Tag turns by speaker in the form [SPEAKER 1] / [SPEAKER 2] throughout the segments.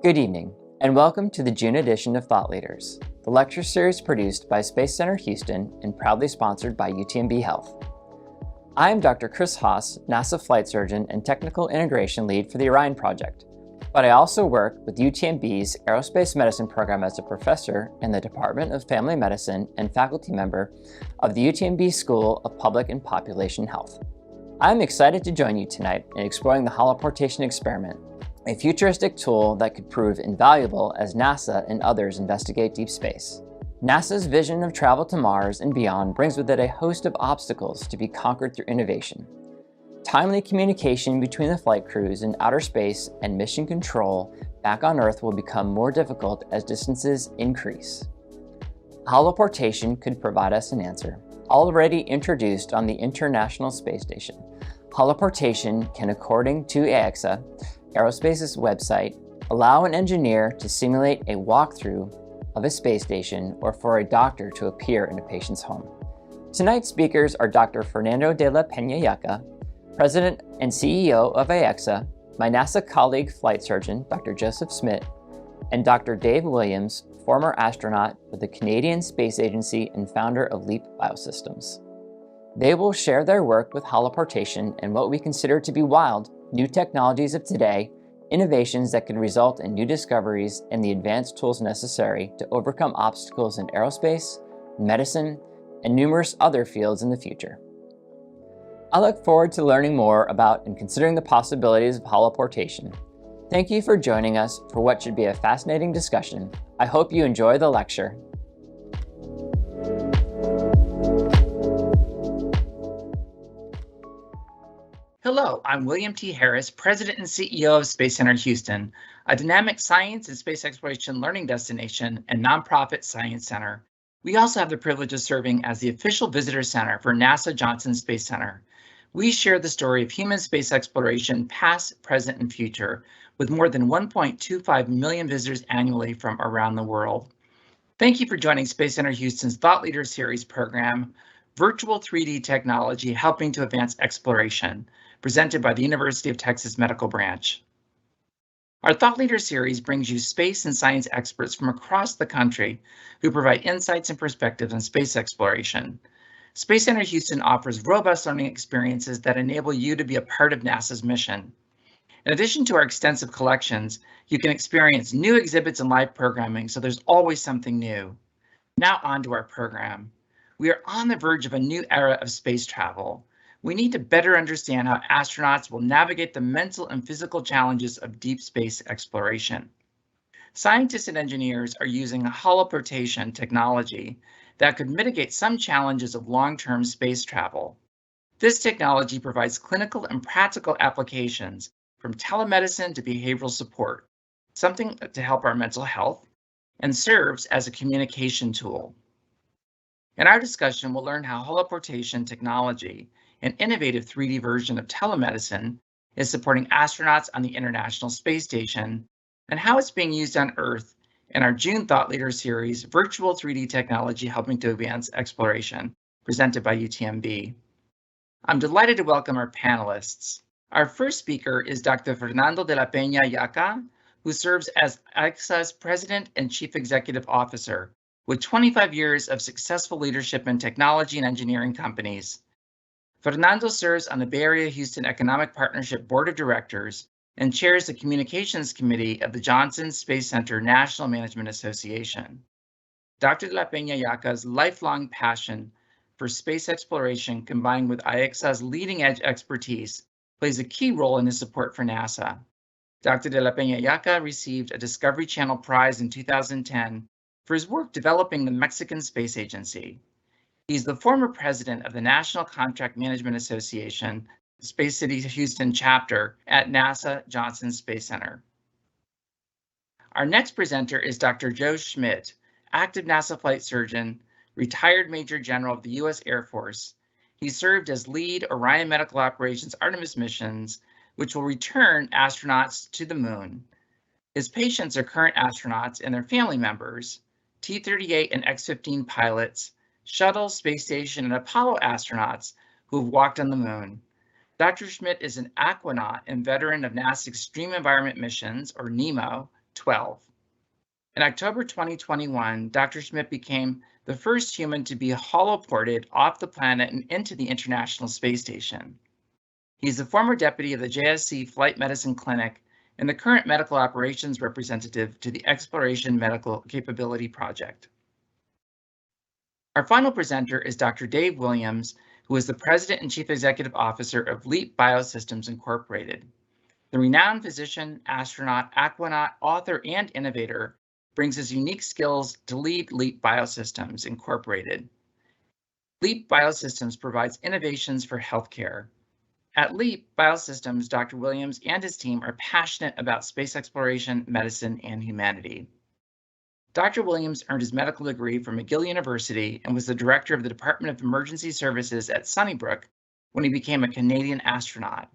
[SPEAKER 1] Good evening, and welcome to the June edition of Thought Leaders, the lecture series produced by Space Center Houston and proudly sponsored by UTMB Health. I am Dr. Chris Haas, NASA Flight Surgeon and Technical Integration Lead for the Orion Project, but I also work with UTMB's Aerospace Medicine program as a professor in the Department of Family Medicine and faculty member of the UTMB School of Public and Population Health. I am excited to join you tonight in exploring the Holoportation experiment, a futuristic tool that could prove invaluable as NASA and others investigate deep space. NASA's vision of travel to Mars and beyond brings with it a host of obstacles to be conquered through innovation. Timely communication between the flight crews in outer space and mission control back on Earth will become more difficult as distances increase. Holoportation could provide us an answer. Already introduced on the International Space Station, holoportation can, according to AEXA, Aerospace's website, allow an engineer to simulate a walkthrough of a space station or for a doctor to appear in a patient's home. Tonight's speakers are Dr. Fernando de la Peña, President and CEO of AEXA, my NASA colleague flight surgeon, Dr. Joseph Smith, and Dr. Dave Williams, former astronaut with the Canadian Space Agency and founder of Leap Biosystems. They will share their work with holoportation and what we consider to be wild new technologies of today, innovations that could result in new discoveries and the advanced tools necessary to overcome obstacles in aerospace, medicine, and numerous other fields in the future. I look forward to learning more about and considering the possibilities of holoportation. Thank you for joining us for what should be a fascinating discussion. I hope you enjoy the lecture.
[SPEAKER 2] Hello, I'm William T. Harris, President and CEO of Space Center Houston, a dynamic science and space exploration learning destination and nonprofit science center. We also have the privilege of serving as the official visitor center for NASA Johnson Space Center. We share the story of human space exploration, past, present, and future, with more than 1.25 million visitors annually from around the world. Thank you for joining Space Center Houston's Thought Leader Series program, Virtual 3D Technology Helping to Advance Exploration, presented by the University of Texas Medical Branch. Our Thought Leader series brings you space and science experts from across the country who provide insights and perspectives on space exploration. Space Center Houston offers robust learning experiences that enable you to be a part of NASA's mission. In addition to our extensive collections, you can experience new exhibits and live programming, so there's always something new. Now on to our program. We are on the verge of a new era of space travel. We need to better understand how astronauts will navigate the mental and physical challenges of deep space exploration. Scientists and engineers are using a holoportation technology that could mitigate some challenges of long-term space travel. This technology provides clinical and practical applications from telemedicine to behavioral support, something to help our mental health, and serves as a communication tool. In our discussion, we'll learn how holoportation technology, an innovative 3D version of telemedicine, is supporting astronauts on the International Space Station, and how it's being used on Earth in our June Thought Leader series, Virtual 3D Technology Helping to Advance Exploration, presented by UTMB. I'm delighted to welcome our panelists. Our first speaker is Dr. Fernando de la Peña, who serves as AEXA's President and Chief Executive Officer, with 25 years of successful leadership in technology and engineering companies. Fernando serves on the Bay Area Houston Economic Partnership Board of Directors and chairs the Communications Committee of the Johnson Space Center National Management Association. Dr. de la Peña's lifelong passion for space exploration combined with AEXA's leading-edge expertise plays a key role in his support for NASA. Dr. de la Peña received a Discovery Channel Prize in 2010 for his work developing the Mexican Space Agency. He's the former president of the National Contract Management Association, Space City Houston chapter at NASA Johnson Space Center. Our next presenter is Dr. Joe Schmidt, active NASA flight surgeon, retired Major General of the U.S. Air Force. He served as lead Orion Medical Operations Artemis missions, which will return astronauts to the moon. His patients are current astronauts and their family members, T-38 and X-15 pilots, shuttle, space station, and Apollo astronauts who have walked on the moon. Dr. Schmidt is an aquanaut and veteran of NASA's Extreme Environment Missions, or NEMO, 12. In October 2021, Dr. Schmidt became the first human to be holoported off the planet and into the International Space Station. He's the former deputy of the JSC Flight Medicine Clinic and the current medical operations representative to the Exploration Medical Capability Project. Our final presenter is Dr. Dave Williams, who is the President and Chief Executive Officer of LEAP Biosystems Incorporated. The renowned physician, astronaut, aquanaut, author, and innovator brings his unique skills to lead LEAP Biosystems Incorporated. LEAP Biosystems provides innovations for healthcare. At LEAP Biosystems, Dr. Williams and his team are passionate about space exploration, medicine, and humanity. Dr. Williams earned his medical degree from McGill University and was the director of the Department of Emergency Services at Sunnybrook when he became a Canadian astronaut.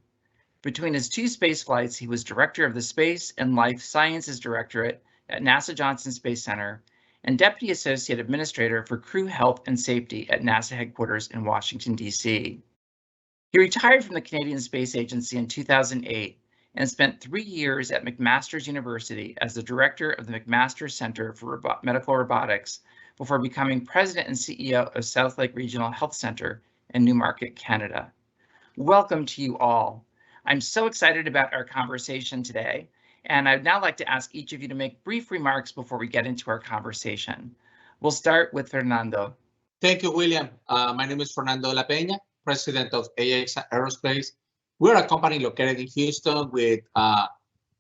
[SPEAKER 2] Between his 2 space flights, he was director of the Space and Life Sciences Directorate at NASA Johnson Space Center and Deputy Associate Administrator for Crew Health and Safety at NASA headquarters in Washington, D.C. He retired from the Canadian Space Agency in 2008 and spent 3 years at McMaster's University as the director of the McMaster Center for Medical Robotics before becoming president and CEO of South Lake Regional Health Center in Newmarket, Canada. Welcome to you all. I'm so excited about our conversation today, and I'd now like to ask each of you to make brief remarks before we get into our conversation. We'll start with Fernando.
[SPEAKER 3] Thank you, William. My name is Fernando La Peña, president of AX Aerospace. We're a company located in Houston with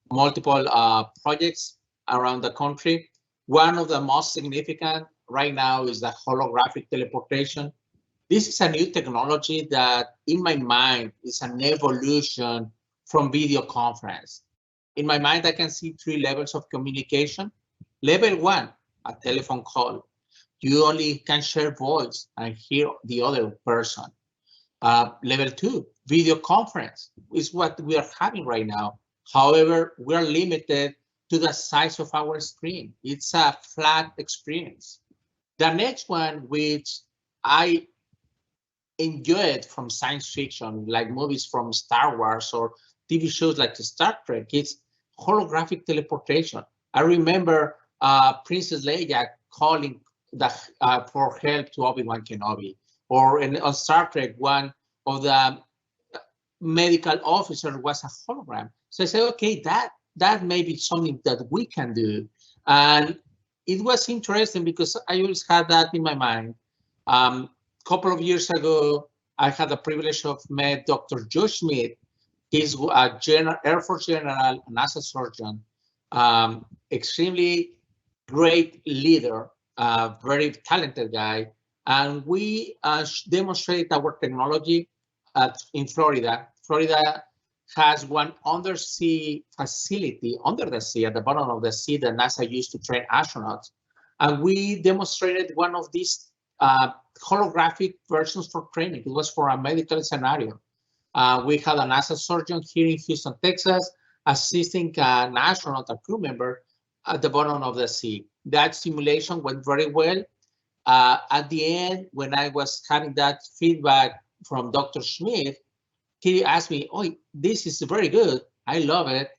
[SPEAKER 3] multiple projects around the country. One of the most significant right now is the holographic teleportation. This is a new technology that, in my mind, is an evolution from video conference. In my mind, I can see 3 levels of communication. Level 1, a telephone call. You only can share voice and hear the other person. Level 2, video conference is what we are having right now. However, we are limited to the size of our screen. It's a flat experience. The next one, which I enjoyed from science fiction, like movies from Star Wars or TV shows like Star Trek, it's holographic teleportation. I remember Princess Leia calling for help to Obi-Wan Kenobi, or on Star Trek, one of the medical officers was a hologram. So I said, okay, that may be something that we can do. And it was interesting because I always had that in my mind. Couple of years ago, I had the privilege of met Dr. Josh Schmidt. He's a Air Force general, a NASA surgeon, extremely great leader, very talented guy. And we demonstrate our technology in Florida. Florida has one undersea facility under the sea, at the bottom of the sea, that NASA used to train astronauts. And we demonstrated one of these holographic versions for training. It was for a medical scenario. We had a NASA surgeon here in Houston, Texas, assisting an astronaut, a crew member, at the bottom of the sea. That simulation went very well. At the end, when I was having that feedback from Dr. Schmidt, he asked me, oh, this is very good. I love it.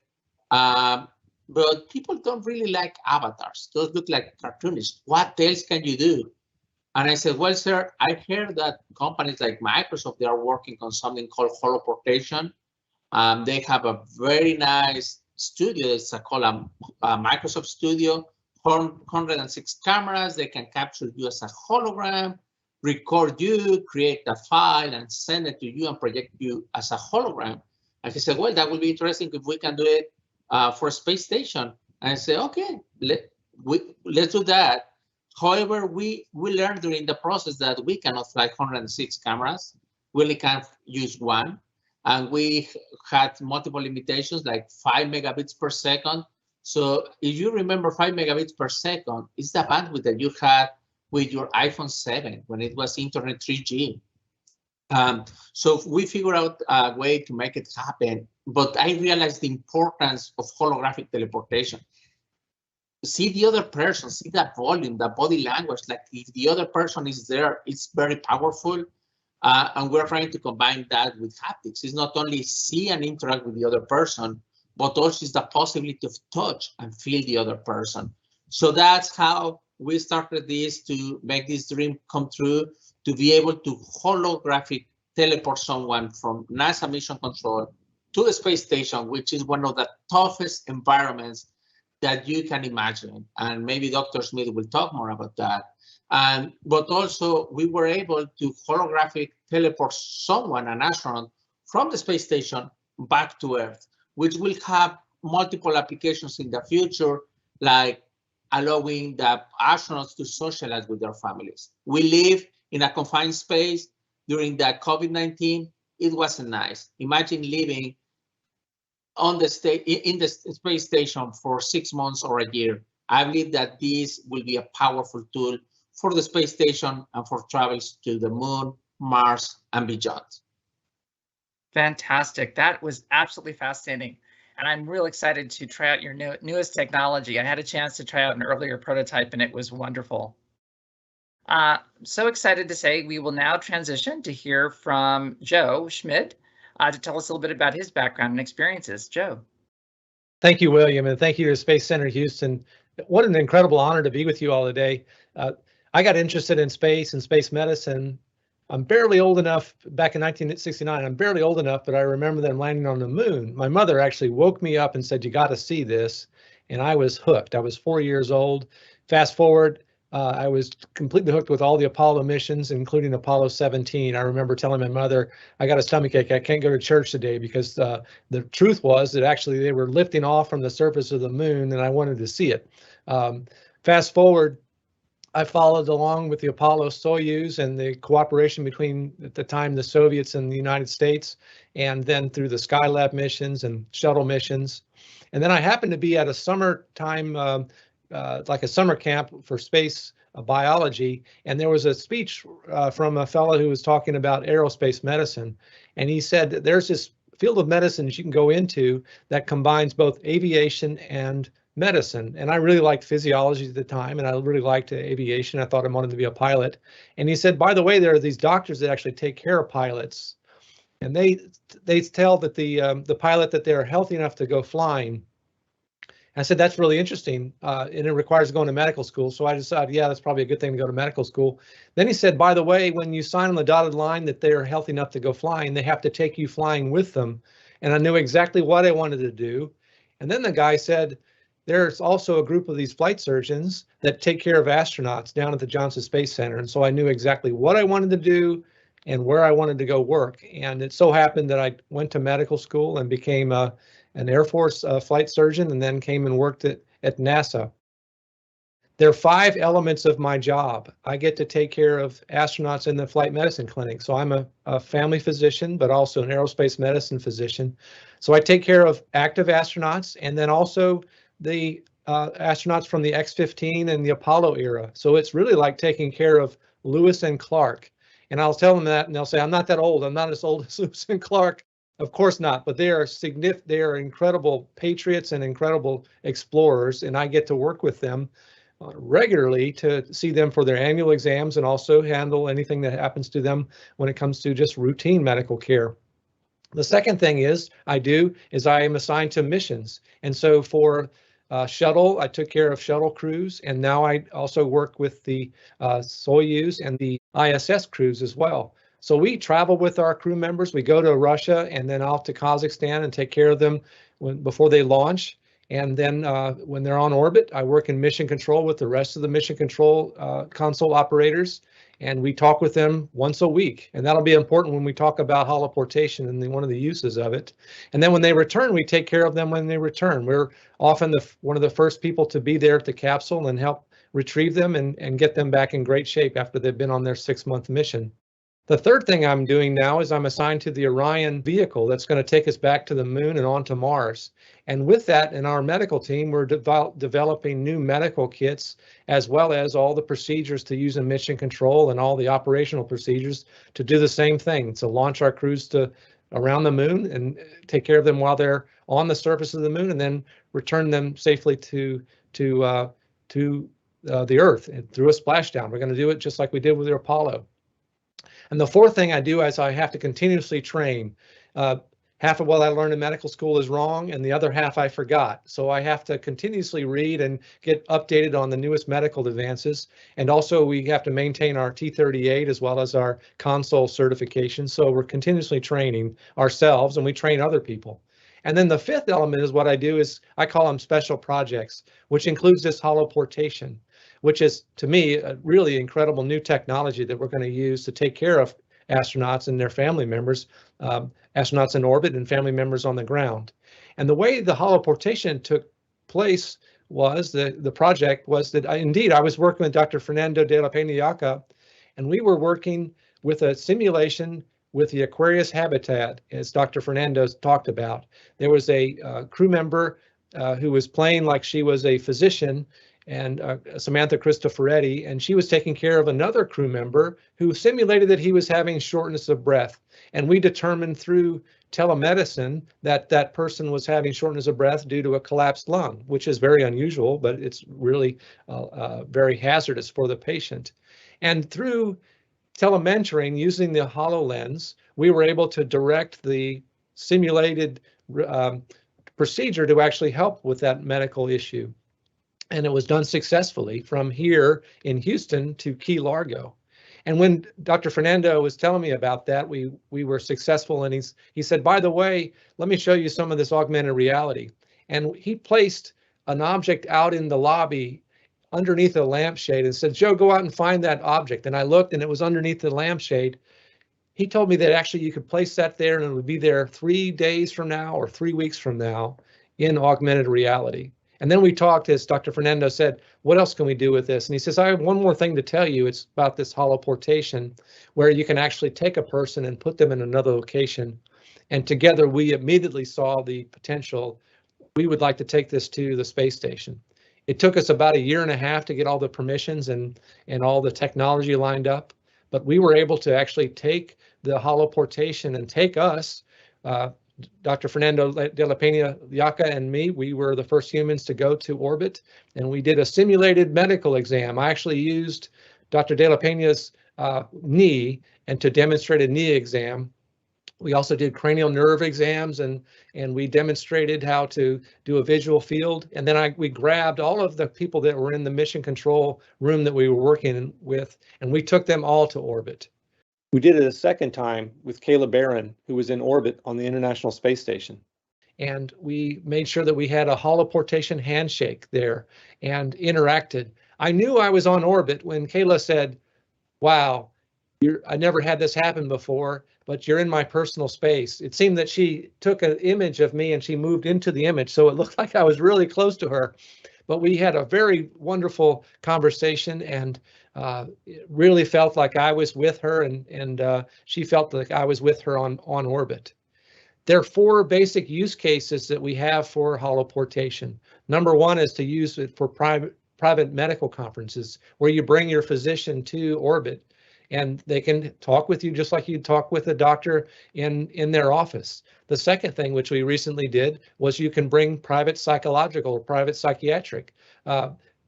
[SPEAKER 3] But people don't really like avatars. Those look like cartoonists. What else can you do? And I said, well, sir, I heard that companies like Microsoft, they are working on something called holoportation. They have a very nice studio. It's called a Microsoft Studio, 106 cameras. They can capture you as a hologram, record you, create a file, and send it to you and project you as a hologram. And he said, well, that would be interesting if we can do it for a space station. And I said, okay, let's do that. However, we learned during the process that we cannot fly 106 cameras. We only can use one. And we had multiple limitations, like 5 megabits per second. So if you remember 5 megabits per second, it's the bandwidth that you had with your iPhone 7 when it was Internet 3G. So we figured out a way to make it happen. But I realized the importance of holographic teleportation. See the other person, see that volume, that body language, like if the other person is there, it's very powerful. And we're trying to combine that with haptics. It's not only see and interact with the other person, but also is the possibility of touch and feel the other person. So that's how we started this, to make this dream come true, to be able to holographic teleport someone from NASA mission control to the space station, which is one of the toughest environments that you can imagine. And maybe Dr. Smith will talk more about that. But also we were able to holographic teleport someone, an astronaut, from the space station back to Earth, which will have multiple applications in the future, like allowing the astronauts to socialize with their families. We live in a confined space during the COVID-19. It wasn't nice. Imagine living on the in the space station for 6 months or a year. I believe that this will be a powerful tool for the space station and for travels to the moon, Mars, and beyond.
[SPEAKER 2] Fantastic. That was absolutely fascinating. And I'm real excited to try out your newest technology. I had a chance to try out an earlier prototype and it was wonderful. So excited to say we will now transition to hear from Joe Schmidt to tell us a little bit about his background and experiences. Joe.
[SPEAKER 4] Thank you, William, and thank you to Space Center Houston. What an incredible honor to be with you all today. I got interested in space and space medicine. I'm barely old enough, back in 1969, I'm barely old enough, but I remember them landing on the moon. My mother actually woke me up and said, "You got to see this." And I was hooked. I was 4 years old. Fast forward, I was completely hooked with all the Apollo missions, including Apollo 17. I remember telling my mother, "I got a stomachache, I can't go to church today," because the truth was that actually they were lifting off from the surface of the moon and I wanted to see it. Fast forward, I followed along with the Apollo Soyuz and the cooperation between, at the time, the Soviets and the United States, and then through the Skylab missions and shuttle missions. And then I happened to be at a summertime, like a summer camp for space biology, and there was a speech from a fellow who was talking about aerospace medicine. And he said that there's this field of medicine that you can go into that combines both aviation and medicine. And I really liked physiology at the time, and I really liked aviation. I thought I wanted to be a pilot. And he said, by the way, there are these doctors that actually take care of pilots, and they tell that the pilot that they're healthy enough to go flying. I said, that's really interesting, and it requires going to medical school. So I decided, yeah, that's probably a good thing to go to medical school. Then he said, by the way, when you sign on the dotted line that they're healthy enough to go flying, they have to take you flying with them. And I knew exactly what I wanted to do. And then the guy said, there's also a group of these flight surgeons that take care of astronauts down at the Johnson Space Center. And so I knew exactly what I wanted to do and where I wanted to go work. And it so happened that I went to medical school and became an Air Force flight surgeon, and then came and worked at NASA. There are 5 elements of my job. I get to take care of astronauts in the flight medicine clinic. So I'm a family physician, but also an aerospace medicine physician. So I take care of active astronauts, and then also the astronauts from the X-15 and the Apollo era. So it's really like taking care of Lewis and Clark. And I'll tell them that, and they'll say, I'm not that old. I'm not as old as Lewis and Clark. Of course not, but they are significant. They are incredible patriots and incredible explorers, and I get to work with them regularly to see them for their annual exams and also handle anything that happens to them when it comes to just routine medical care. The second thing I am assigned to missions. And so for shuttle, I took care of shuttle crews, and now I also work with the Soyuz and the ISS crews as well. So we travel with our crew members. We go to Russia and then off to Kazakhstan and take care of them before they launch. And then when they're on orbit, I work in mission control with the rest of the mission control console operators. And we talk with them once a week. And that'll be important when we talk about holoportation and one of the uses of it. And then when they return, we take care of them when they return. We're often one of the first people to be there at the capsule and help retrieve them and get them back in great shape after they've been on their 6-month mission. The third thing I'm doing now is I'm assigned to the Orion vehicle that's going to take us back to the moon and onto Mars. And with that, in our medical team, we're developing new medical kits, as well as all the procedures to use in mission control and all the operational procedures to do the same thing, to launch our crews around the moon and take care of them while they're on the surface of the moon, and then return them safely to the Earth through a splashdown. We're going to do it just like we did with the Apollo. And the fourth thing I do is I have to continuously train. Half of what I learned in medical school is wrong, and the other half I forgot. So I have to continuously read and get updated on the newest medical advances. And also we have to maintain our T38 as well as our console certification. So we're continuously training ourselves, and we train other people. And then the fifth element is what I do is I call them special projects, which includes this holoportation, which is, to me, a really incredible new technology that we're going to use to take care of astronauts and their family members, astronauts in orbit and family members on the ground. And the way the holoportation took place was, the project was that I was working with Dr. Fernando de la Peña, and we were working with a simulation with the Aquarius habitat, as Dr. Fernando talked about. There was a crew member who was playing like she was a physician, and Samantha Cristoforetti, and she was taking care of another crew member who simulated that he was having shortness of breath. And we determined through telemedicine that that person was having shortness of breath due to a collapsed lung, which is very unusual, but it's really very hazardous for the patient. And through telementoring using the HoloLens, we were able to direct the simulated procedure to actually help with that medical issue. And it was done successfully from here in Houston to Key Largo. And when Dr. Fernando was telling me about that, we were successful. And he said, by the way, let me show you some of this augmented reality. And he placed an object out in the lobby underneath a lampshade and said, Joe, go out and find that object. And I looked, and it was underneath the lampshade. He told me that actually you could place that there and it would be there 3 days from now or 3 weeks from now in augmented reality. And then we talked, as Dr. Fernando said, what else can we do with this? And he says, I have one more thing to tell you. It's about this holoportation, where you can actually take a person and put them in another location. And together we immediately saw the potential. We would like to take this to the space station. It took us about 1.5 years to get all the permissions and all the technology lined up. But we were able to actually take the holoportation and take us, Dr. Fernando de la Peña and me, we were the first humans to go to orbit, and we did a simulated medical exam. I actually used Dr. de la Peña's knee and to demonstrate a knee exam. We also did cranial nerve exams, and we demonstrated how to do a visual field. And then we grabbed all of the people that were in the mission control room that we were working with, and we took them all to orbit. We did it a second time with Caleb Barron, who was in orbit on the International Space Station. And we made sure that we had a holoportation handshake there and interacted. I knew I was on orbit when Kayla said, wow, I never had this happen before, but you're in my personal space. It seemed that she took an image of me and she moved into the image, so it looked like I was really close to her. But we had a very wonderful conversation, and it really felt like I was with her, and she felt like I was with her on orbit. There are 4 basic use cases that we have for holoportation. Number 1 is to use it for private medical conferences, where you bring your physician to orbit and they can talk with you just like you'd talk with a doctor in their office. The second thing, which we recently did, was you can bring private psychological or private psychiatric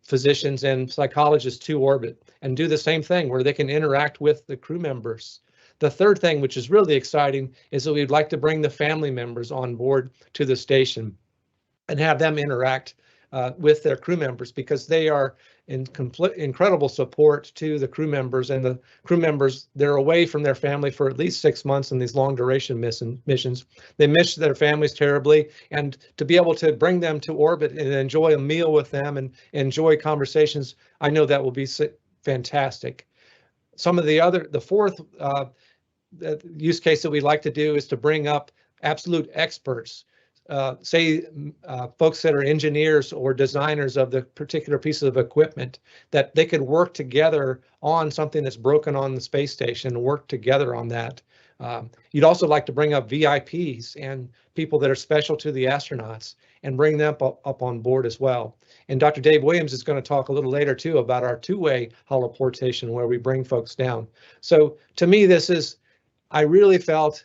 [SPEAKER 4] physicians and psychologists to orbit and do the same thing, where they can interact with the crew members. The third thing, which is really exciting, is that we'd like to bring the family members on board to the station and have them interact with their crew members, because they are incredible support to the crew members, and the crew members, they're away from their family for at least 6 months in these long duration missions. They miss their families terribly, and to be able to bring them to orbit and enjoy a meal with them and enjoy conversations, I know that will be fantastic. Some of the fourth use case that we'd like to do is to bring up absolute experts. Say folks that are engineers or designers of the particular pieces of equipment, that they could work together on something that's broken on the space station and work together on that. You'd also like to bring up VIPs and people that are special to the astronauts and bring them up on board as well. And Dr. Dave Williams is going to talk a little later too about our 2-way holoportation, where we bring folks down. So to me, I really felt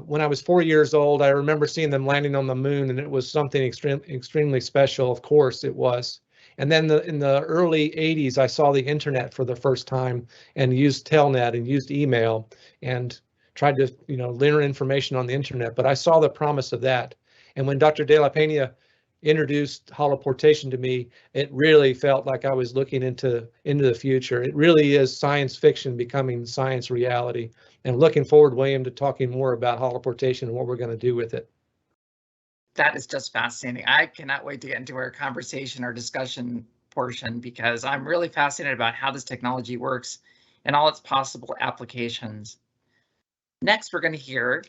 [SPEAKER 4] when I was 4 years old, I remember seeing them landing on the moon, and it was something extremely special. Of course it was. And then in the early 80s, I saw the internet for the first time and used Telnet and used email and tried to, learn information on the internet. But I saw the promise of that. And when Dr. De La Peña introduced holoportation to me, it really felt like I was looking into the future. It really is science fiction becoming science reality. And looking forward, William, to talking more about holoportation and what we're going to do with it.
[SPEAKER 2] That is just fascinating. I cannot wait to get into our conversation or discussion portion, because I'm really fascinated about how this technology works and all its possible applications. Next, we're going to hear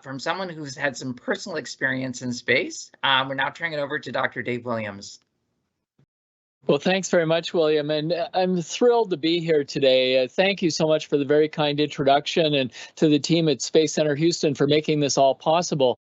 [SPEAKER 2] from someone who's had some personal experience in space. We're now turning it over to Dr. Dave Williams.
[SPEAKER 5] Well, thanks very much, William, and I'm thrilled to be here today. Thank you so much for the very kind introduction, and to the team at Space Center Houston for making this all possible.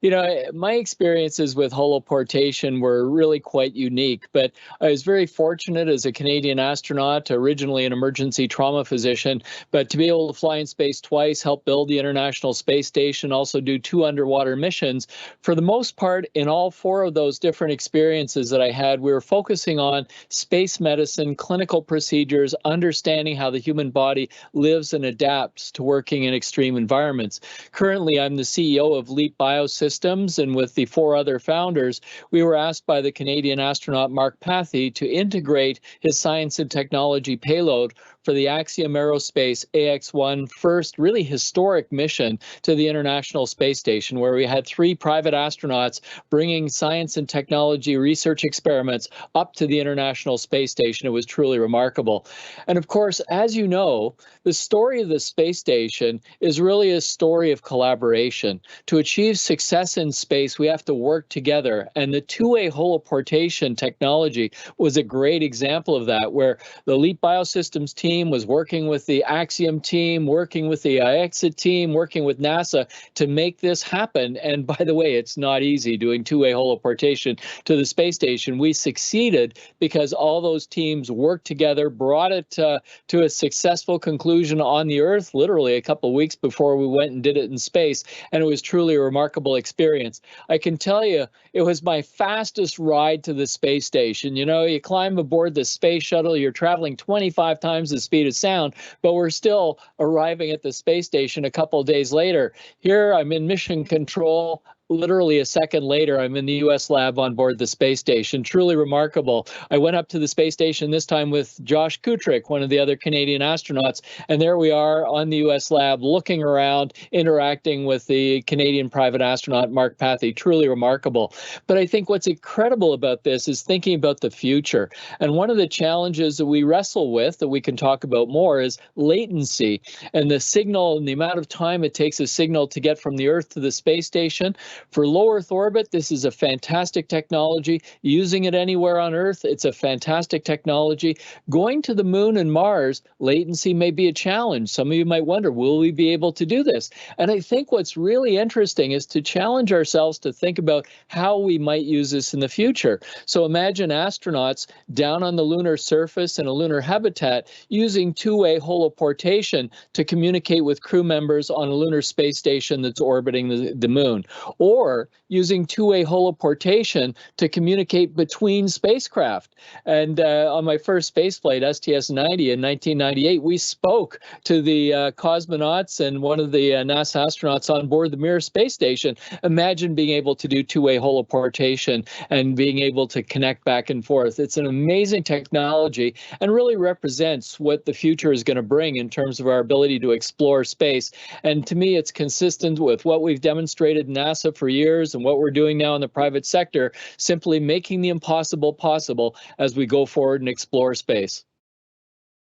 [SPEAKER 5] My experiences with holoportation were really quite unique, but I was very fortunate as a Canadian astronaut, originally an emergency trauma physician, but to be able to fly in space twice, help build the International Space Station, also do 2 underwater missions. For the most part, in all 4 of those different experiences that I had, we were focusing on space medicine, clinical procedures, understanding how the human body lives and adapts to working in extreme environments. Currently, I'm the CEO of Leap Biosystems, and with the 4 other founders, we were asked by the Canadian astronaut Mark Pathy to integrate his science and technology payload for the Axiom Aerospace AX-1 first really historic mission to the International Space Station, where we had 3 private astronauts bringing science and technology research experiments up to the International Space Station. It was truly remarkable. And of course, as you know, the story of the space station is really a story of collaboration. To achieve success in space, we have to work together. And the two-way holoportation technology was a great example of that, where the Leap Biosystems team was working with the Axiom team, working with the IEXIT team, working with NASA to make this happen. And by the way, it's not easy doing two-way holoportation to the space station. We succeeded because all those teams worked together, brought it to a successful conclusion on the Earth, literally a couple of weeks before we went and did it in space. And it was truly a remarkable experience. I can tell you, it was my fastest ride to the space station. You climb aboard the space shuttle, you're traveling 25 times the speed of sound, but we're still arriving at the space station a couple of days later. Here I'm in mission control. Literally a second later, I'm in the U.S. lab on board the space station. Truly remarkable. I went up to the space station this time with Josh Kutrick, one of the other Canadian astronauts, and there we are on the U.S. lab looking around, interacting with the Canadian private astronaut Mark Pathy. Truly remarkable. But I think what's incredible about this is thinking about the future. And one of the challenges that we wrestle with, that we can talk about more, is latency and the signal and the amount of time it takes a signal to get from the Earth to the space station. For low Earth orbit, this is a fantastic technology. Using it anywhere on Earth, it's a fantastic technology. Going to the Moon and Mars, latency may be a challenge. Some of you might wonder, will we be able to do this? And I think what's really interesting is to challenge ourselves to think about how we might use this in the future. So imagine astronauts down on the lunar surface in a lunar habitat using two-way holoportation to communicate with crew members on a lunar space station that's orbiting the Moon. Or using two-way holoportation to communicate between spacecraft. And on my first spaceflight, STS-90 in 1998, we spoke to the cosmonauts and one of the NASA astronauts on board the Mir space station. Imagine being able to do two-way holoportation and being able to connect back and forth. It's an amazing technology and really represents what the future is going to bring in terms of our ability to explore space. And to me, it's consistent with what we've demonstrated in NASA for years and what we're doing now in the private sector, simply making the impossible possible as we go forward and explore space.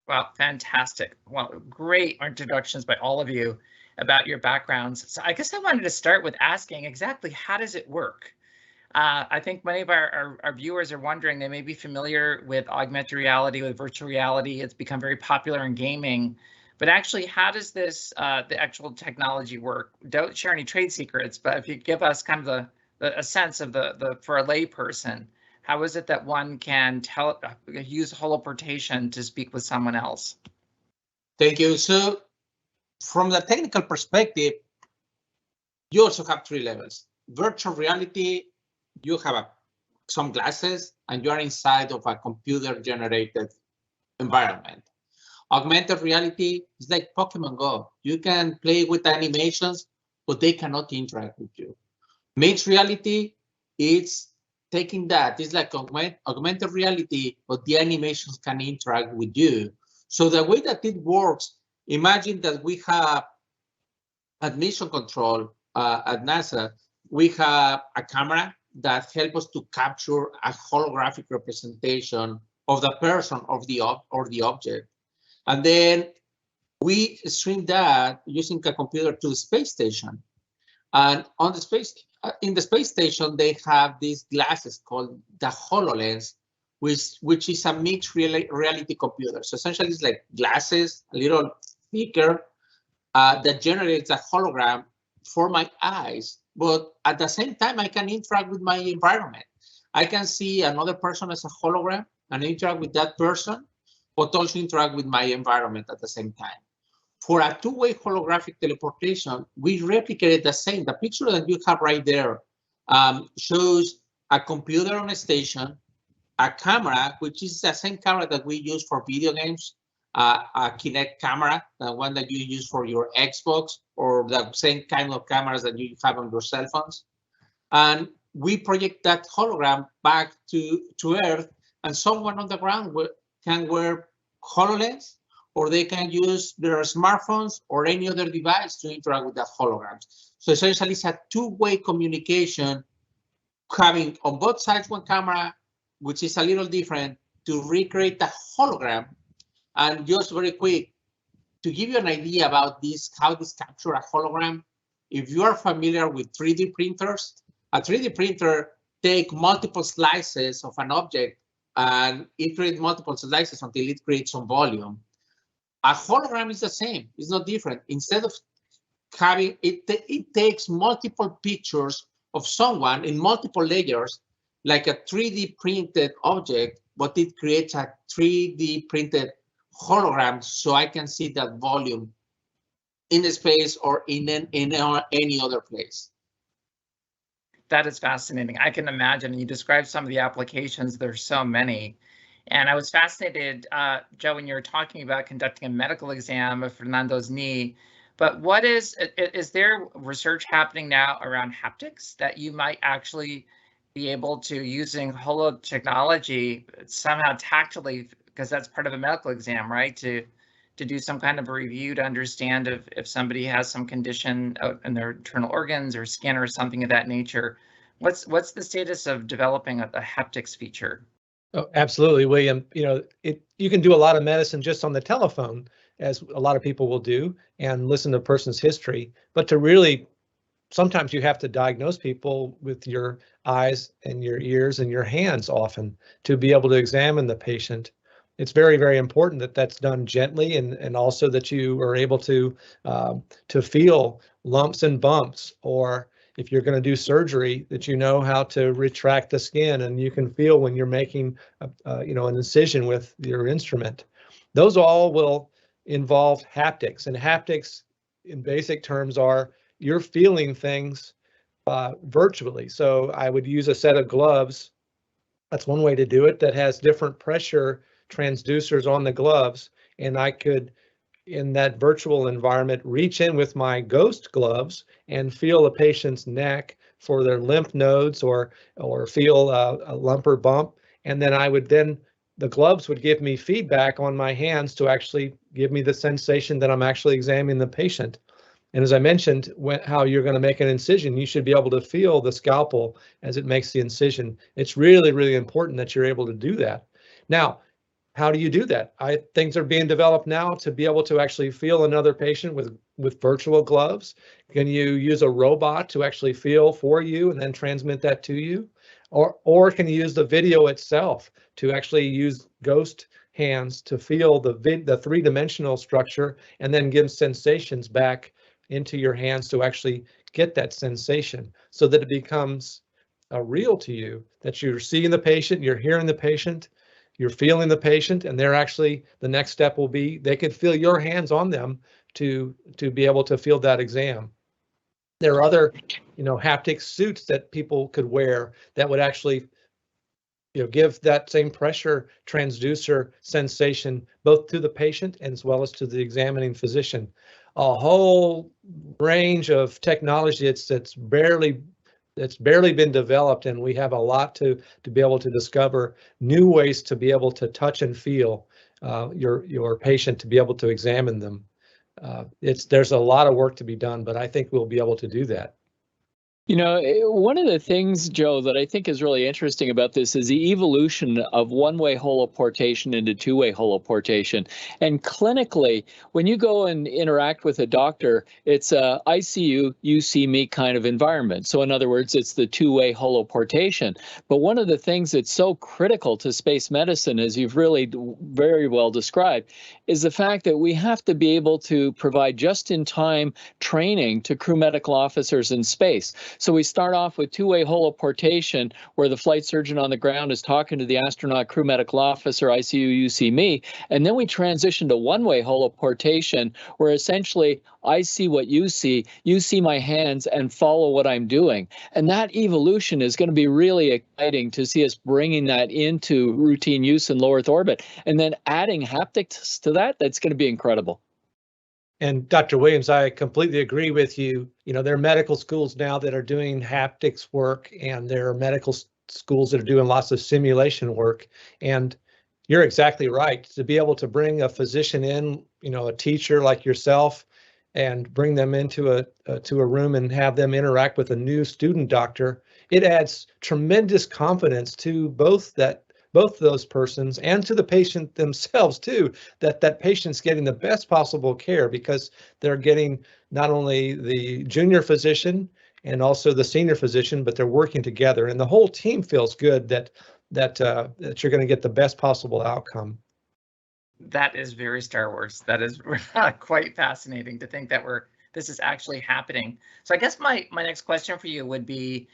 [SPEAKER 2] Wow, fantastic. Well, great introductions by all of you about your backgrounds. So I guess I wanted to start with asking exactly how does it work? I think many of our viewers are wondering, they may be familiar with augmented reality, with virtual reality. It's become very popular in gaming. But actually, how does this, the actual technology work? Don't share any trade secrets, but if you give us kind of a sense of for a layperson, how is it that one can use holoportation to speak with someone else?
[SPEAKER 3] Thank you. So from the technical perspective, you also have 3 levels. Virtual reality, you have a some glasses and you are inside of a computer-generated environment. Augmented reality is like Pokemon Go. You can play with animations, but they cannot interact with you. Mixed reality, it's taking that. It's like augmented reality, but the animations can interact with you. So the way that it works, imagine that we have at mission control at NASA, we have a camera that helps us to capture a holographic representation of the person or the object. And then we stream that using a computer to the space station. And on the in the space station, they have these glasses called the HoloLens, which is a mixed reality computer. So essentially, it's like glasses, a little thicker, that generates a hologram for my eyes. But at the same time, I can interact with my environment. I can see another person as a hologram and interact with that person, but also interact with my environment at the same time. For a two-way holographic teleportation, we replicated the same. The picture that you have right there shows a computer on a station, a camera, which is the same camera that we use for video games, a Kinect camera, the one that you use for your Xbox, or the same kind of cameras that you have on your cell phones. And we project that hologram back to Earth, and someone on the ground can wear HoloLens, or they can use their smartphones or any other device to interact with that holograms. So essentially, it's a two-way communication, having on both sides one camera, which is a little different, to recreate the hologram. And just very quick, to give you an idea about this, how this capture a hologram, if you are familiar with 3D printers, a 3D printer takes multiple slices of an object and it creates multiple slices until it creates some volume. A hologram is the same, it's not different. Instead of having, it takes multiple pictures of someone in multiple layers, like a 3D printed object, but it creates a 3D printed hologram, so I can see that volume in the space or in any other place.
[SPEAKER 2] That is fascinating. I can imagine. You described some of the applications. There's so many. And I was fascinated, Joe, when you were talking about conducting a medical exam of Fernando's knee. But what is there research happening now around haptics that you might actually be able to, using holo technology, somehow tactily, because that's part of a medical exam, right? To do some kind of a review to understand if somebody has some condition in their internal organs or skin or something of that nature. What's the status of developing a haptics feature?
[SPEAKER 4] Oh, absolutely, William. You can do a lot of medicine just on the telephone, as a lot of people will do, and listen to a person's history. But to really, sometimes you have to diagnose people with your eyes and your ears and your hands often to be able to examine the patient. It's very, very important that that's done gently, and also that you are able to feel lumps and bumps, or if you're going to do surgery, that you know how to retract the skin and you can feel when you're making an incision with your instrument. Those all will involve haptics, and haptics in basic terms are you're feeling things virtually. So I would use a set of gloves. That's one way to do it, that has different pressure transducers on the gloves, and I could, in that virtual environment, reach in with my ghost gloves and feel a patient's neck for their lymph nodes, or feel a lump or bump, and then the gloves would give me feedback on my hands to actually give me the sensation that I'm actually examining the patient. And as I mentioned, how you're going to make an incision, you should be able to feel the scalpel as it makes the incision. It's really, really important that you're able to do that. Now, how do you do that? Things are being developed now to be able to actually feel another patient with virtual gloves. Can you use a robot to actually feel for you and then transmit that to you? Or can you use the video itself to actually use ghost hands to feel the three-dimensional structure and then give sensations back into your hands to actually get that sensation, so that it becomes real to you, that you're seeing the patient, you're hearing the patient, you're feeling the patient, and they're actually, the next step will be they could feel your hands on them to be able to feel that exam. There are other haptic suits that people could wear that would actually give that same pressure transducer sensation both to the patient as well as to the examining physician. A whole range of technology that's barely been developed, and we have a lot to be able to discover new ways to be able to touch and feel your patient, to be able to examine them. There's a lot of work to be done, but I think we'll be able to do that.
[SPEAKER 5] One of the things, Joe, that I think is really interesting about this is the evolution of one-way holoportation into two-way holoportation. And clinically, when you go and interact with a doctor, it's a I see you, you see me kind of environment. So in other words, it's the two-way holoportation. But one of the things that's so critical to space medicine, as you've really very well described, is the fact that we have to be able to provide just-in-time training to crew medical officers in space. So we start off with two-way holoportation, where the flight surgeon on the ground is talking to the astronaut crew medical officer, I see you, you see me. And then we transition to one-way holoportation, where essentially I see what you see my hands, and follow what I'm doing. And that evolution is going to be really exciting to see us bringing that into routine use in low Earth orbit. And then adding haptics to that, that's going to be incredible.
[SPEAKER 4] And Dr. Williams, I completely agree with you. There are medical schools now that are doing haptics work, and there are medical schools that are doing lots of simulation work. And you're exactly right. To be able to bring a physician in, a teacher like yourself, and bring them into a room and have them interact with a new student doctor, it adds tremendous confidence to both those persons and to the patient themselves too, that patient's getting the best possible care, because they're getting not only the junior physician and also the senior physician, but they're working together, and the whole team feels good that you're going to get the best possible outcome.
[SPEAKER 2] That is very Star Wars. That is quite fascinating to think that this is actually happening. So I guess my next question for you would be,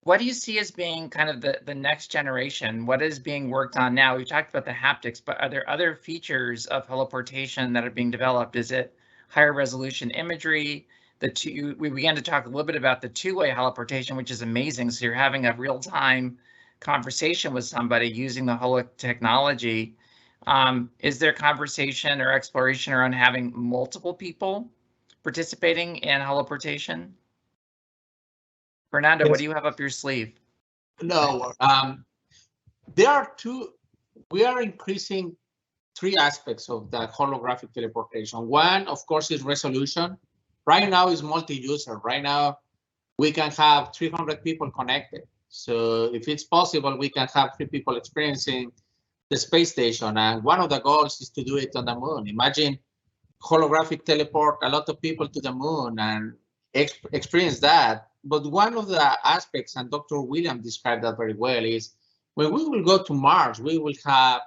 [SPEAKER 2] what do you see as being kind of the next generation? What is being worked on now? We talked about the haptics, but are there other features of holoportation that are being developed? Is it higher resolution imagery? We began to talk a little bit about the two-way holoportation, which is amazing. So you're having a real-time conversation with somebody using the holo technology. Is there conversation or exploration around having multiple people participating in holoportation? Fernando,
[SPEAKER 4] Yes.
[SPEAKER 2] what do you have up your sleeve?
[SPEAKER 3] No, there are we are increasing three aspects of that holographic teleportation. One, of course, is resolution. Right now is multi-user. Right now, we can have 300 people connected. So if it's possible, we can have 3 people experiencing the space station. And one of the goals is to do it on the moon. Imagine holographic teleport a lot of people to the moon and experience that. But one of the aspects, and Dr. Williams described that very well, is when we will go to Mars, we will have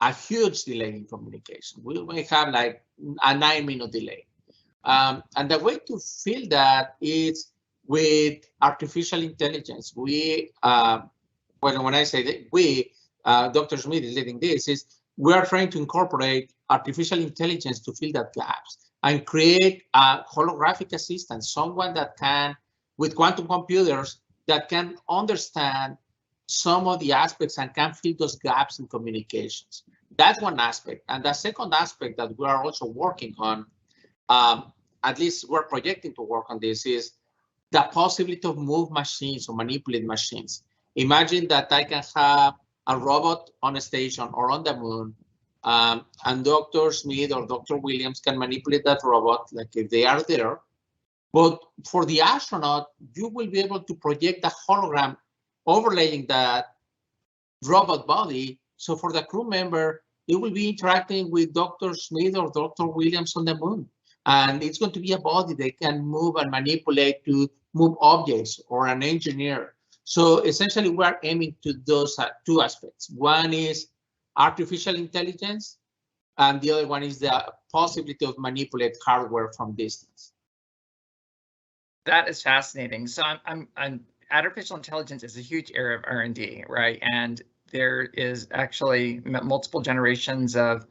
[SPEAKER 3] a huge delay in communication. We may have like a 9-minute delay. And the way to fill that is with artificial intelligence. When I say that we, Dr. Smith is leading this, is we are trying to incorporate artificial intelligence to fill that gaps and create a holographic assistant, someone that can, with quantum computers, that can understand some of the aspects and can fill those gaps in communications. That's one aspect. And the second aspect that we are also working on, at least we're projecting to work on this, is the possibility of move machines or manipulate machines. Imagine that I can have a robot on a station or on the moon, and Dr. Smith or Dr. Williams can manipulate that robot, like if they are there. But for the astronaut, you will be able to project a hologram overlaying that robot body. So for the crew member, it will be interacting with Dr. Smith or Dr. Williams on the moon. And it's going to be a body they can move and manipulate to move objects, or an engineer. So essentially, we're aiming to those 2 aspects. One is artificial intelligence, and the other one is the possibility of manipulate hardware from distance.
[SPEAKER 2] That is fascinating. So artificial intelligence is a huge area of R&D, right? And there is actually multiple generations of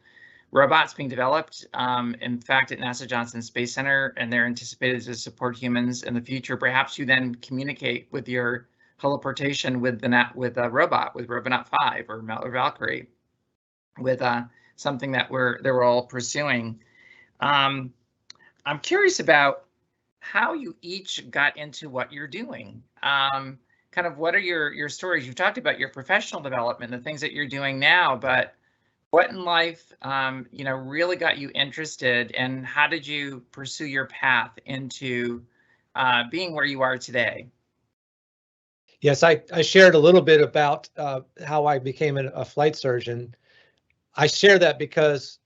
[SPEAKER 2] robots being developed, in fact, at NASA Johnson Space Center, and they're anticipated to support humans in the future. Perhaps you then communicate with your Teleportation with a robot, with Robonaut 5 or Valkyrie, with something that we're all pursuing. I'm curious about how you each got into what you're doing. Kind of what are your stories? You've talked about your professional development, the things that you're doing now, but what in life, really got you interested, and how did you pursue your path into being where you are today?
[SPEAKER 4] Yes, I shared a little bit about how I became a flight surgeon. I share that because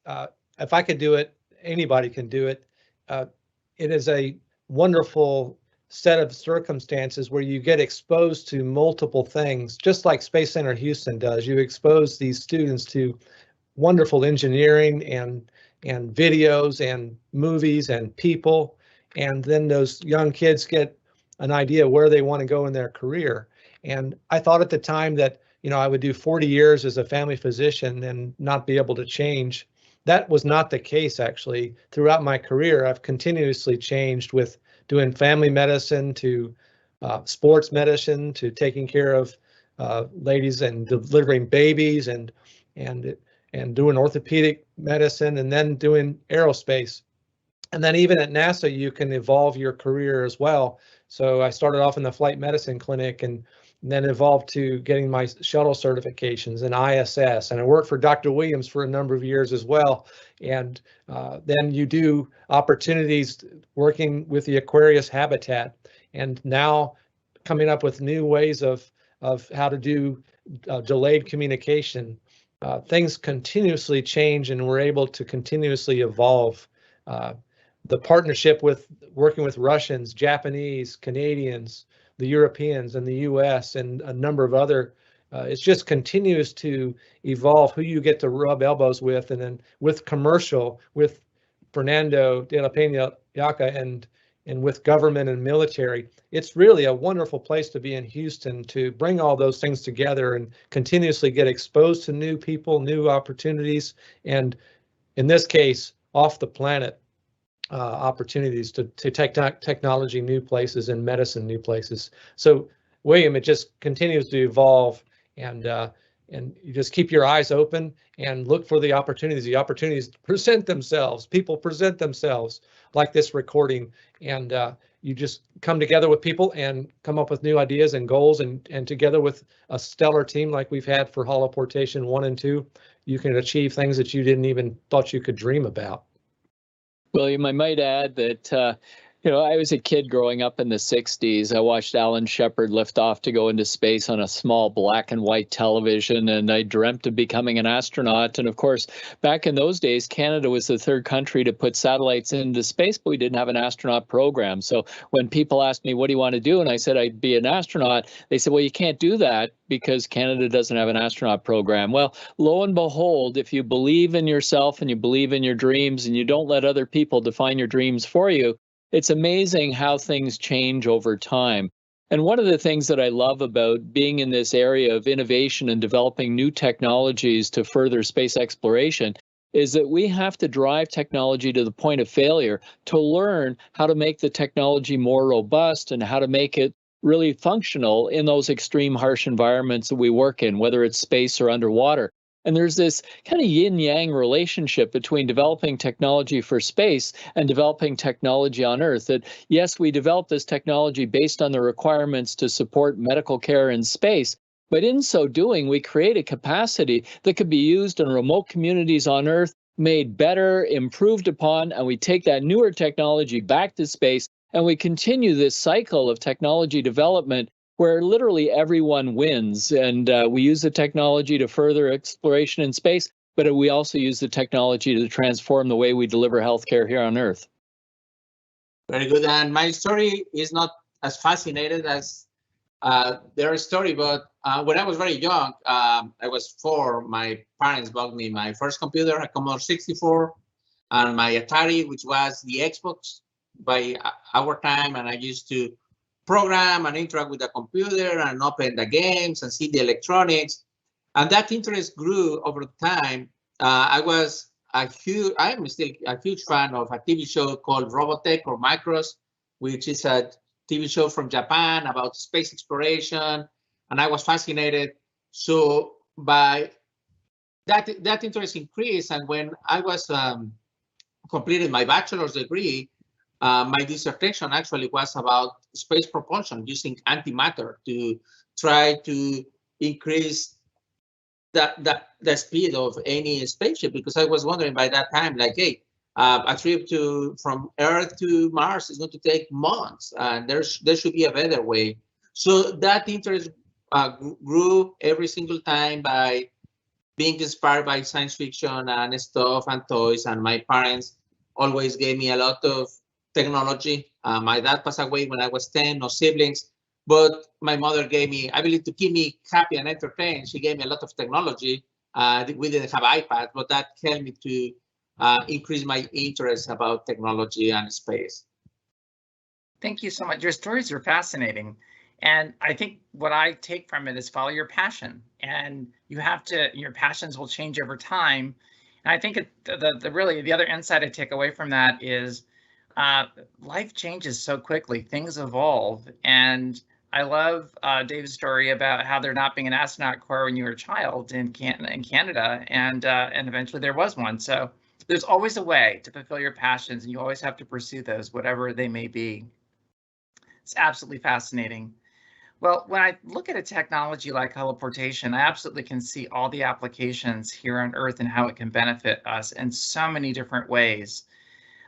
[SPEAKER 4] if I could do it, anybody can do it. It is a wonderful set of circumstances where you get exposed to multiple things, just like Space Center Houston does. You expose these students to wonderful engineering and videos and movies and people, and then those young kids get an idea where they want to go in their career. And I thought at the time that I would do 40 years as a family physician and not be able to change. That was not the case, actually. Throughout my career, I've continuously changed, with doing family medicine to sports medicine to taking care of ladies and delivering babies and doing orthopedic medicine, and then doing aerospace. And then even at NASA, you can evolve your career as well. So I started off in the flight medicine clinic and then evolved to getting my shuttle certifications and ISS. And I worked for Dr. Williams for a number of years as well. And then you do opportunities working with the Aquarius habitat, and now coming up with new ways of how to do delayed communication. Things continuously change, and we're able to continuously evolve. The partnership with working with Russians, Japanese, Canadians, the Europeans, and the US, and a number of other, it just continues to evolve who you get to rub elbows with, and then with commercial, with Fernando de la Peña Yaca, and with government and military. It's really a wonderful place to be in Houston, to bring all those things together and continuously get exposed to new people, new opportunities, and in this case, off the planet opportunities to take technology new places and medicine new places. So, William, it just continues to evolve, and you just keep your eyes open and look for the opportunities. The opportunities present themselves. People present themselves, like this recording, and you just come together with people and come up with new ideas and goals, and together with a stellar team like we've had for Holoportation 1 and 2, you can achieve things that you didn't even thought you could dream about.
[SPEAKER 5] William, I might add that, I was a kid growing up in the 60s. I watched Alan Shepard lift off to go into space on a small black and white television, and I dreamt of becoming an astronaut. And of course, back in those days, Canada was the third country to put satellites into space, but we didn't have an astronaut program. So when people asked me, what do you want to do? And I said, I'd be an astronaut. They said, well, you can't do that because Canada doesn't have an astronaut program. Well, lo and behold, if you believe in yourself and you believe in your dreams and you don't let other people define your dreams for you, it's amazing how things change over time. And one of the things that I love about being in this area of innovation and developing new technologies to further space exploration is that we have to drive technology to the point of failure to learn how to make the technology more robust and how to make it really functional in those extreme harsh environments that we work in, whether it's space or underwater. And there's this kind of yin-yang relationship between developing technology for space and developing technology on Earth. That, yes, we develop this technology based on the requirements to support medical care in space, but in so doing, we create a capacity that could be used in remote communities on Earth, made better, improved upon, and we take that newer technology back to space, and we continue this cycle of technology development where literally everyone wins. And we use the technology to further exploration in space, but we also use the technology to transform the way we deliver healthcare here on Earth.
[SPEAKER 3] Very good. And my story is not as fascinating as their story, but when I was very young, I was 4, my parents bought me my first computer, a Commodore 64, and my Atari, which was the Xbox by our time, and I used to program and interact with the computer and open the games and see the electronics. And that interest grew over time. I am still a huge fan of a TV show called Robotech or Micros, which is a TV show from Japan about space exploration, and I was fascinated. So by that interest increased, and when I was completed my bachelor's degree, my dissertation actually was about space propulsion using antimatter to try to increase the speed of any spaceship, because I was wondering by that time, like, hey, a trip from Earth to Mars is going to take months, and there should be a better way. So that interest grew every single time by being inspired by science fiction and stuff and toys. And my parents always gave me a lot of technology. My dad passed away when I was 10, no siblings, but my mother gave me, I believe, to keep me happy and entertained, she gave me a lot of technology. We didn't have iPads, but that helped me to increase my interest about technology and space.
[SPEAKER 2] Thank you so much. Your stories are fascinating. And I think what I take from it is follow your passion, and you have to, your passions will change over time. And I think the other insight I take away from that is life changes so quickly, things evolve. And I love Dave's story about how there not being an astronaut corps when you were a child in Canada, and eventually there was one. So there's always a way to fulfill your passions, and you always have to pursue those, whatever they may be. It's absolutely fascinating. Well, when I look at a technology like teleportation, I absolutely can see all the applications here on Earth and how it can benefit us in so many different ways.